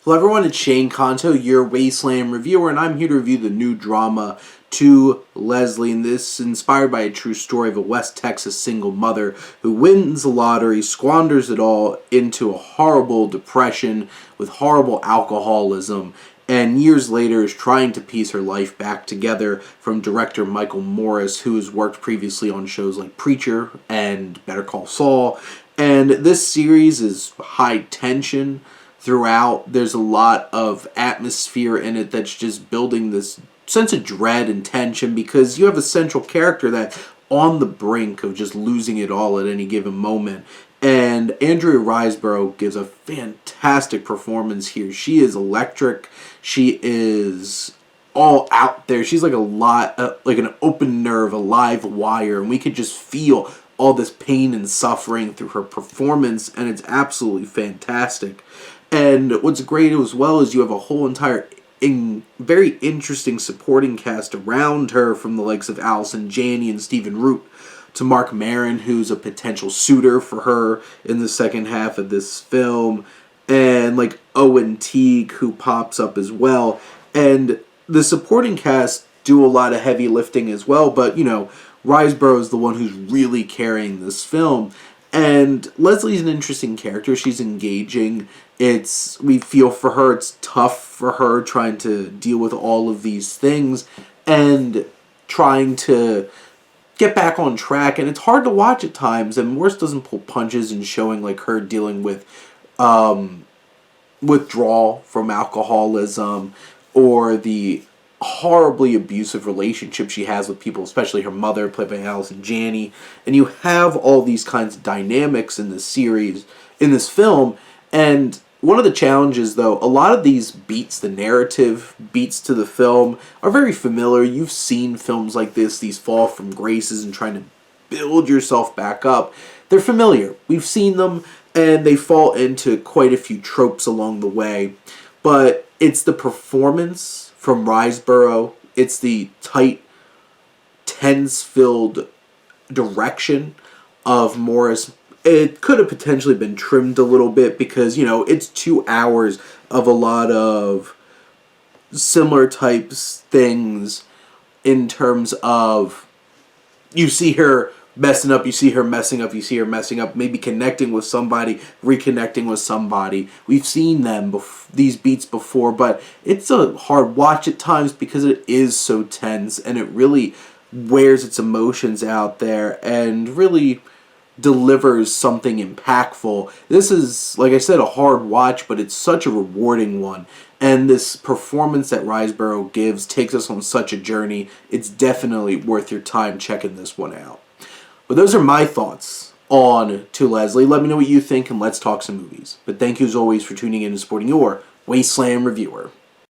Hello everyone, it's Shane Kanto, your Wasteland reviewer, and I'm here to review the new drama To Leslie, and this is inspired by a true story of a West Texas single mother who wins the lottery, squanders it all into a horrible depression with horrible alcoholism, and years later is trying to piece her life back together from director Michael Morris, who has worked previously on shows like Preacher and Better Call Saul. And this series is high tension throughout. There's a lot of atmosphere in it that's just building this sense of dread and tension because you have a central character that's on the brink of just losing it all at any given moment. And Andrea Riseborough gives a fantastic performance here. She is electric. She is all out there. She's like like an open nerve, a live wire, and we could just feel all this pain and suffering through her performance, and it's absolutely fantastic. And what's great as well is you have a whole entire very interesting supporting cast around her, from the likes of Allison Janney and Stephen Root to Mark Maron, who's a potential suitor for her in the second half of this film, and like Owen Teague, who pops up as well. And the supporting cast do a lot of heavy lifting as well, but Riseborough is the one who's really carrying this film. And Leslie's an interesting character. She's engaging. We feel for her. It's tough for her trying to deal with all of these things and trying to get back on track. And it's hard to watch at times. And Morris doesn't pull punches in showing like her dealing with withdrawal from alcoholism or the horribly abusive relationship she has with people, especially her mother, played by Allison Janney. And you have all these kinds of dynamics in this series, in this film. And one of the challenges, though, a lot of these beats, the narrative beats to the film, are very familiar. You've seen films like this, these fall from graces and trying to build yourself back up. They're familiar. We've seen them, and they fall into quite a few tropes along the way. But it's the performance from Riseborough, it's the tight, tense-filled direction of Morris. It could have potentially been trimmed a little bit because, it's 2 hours of a lot of similar types things in terms of you see her messing up, you see her messing up, you see her messing up, maybe connecting with somebody, reconnecting with somebody. We've seen these beats before, but it's a hard watch at times because it is so tense and it really wears its emotions out there and really delivers something impactful. This is, like I said, a hard watch, but it's such a rewarding one. And this performance that Riseborough gives takes us on such a journey. It's definitely worth your time checking this one out. But those are my thoughts on To Leslie. Let me know what you think and let's talk some movies. But thank you as always for tuning in and supporting your Wasteland reviewer.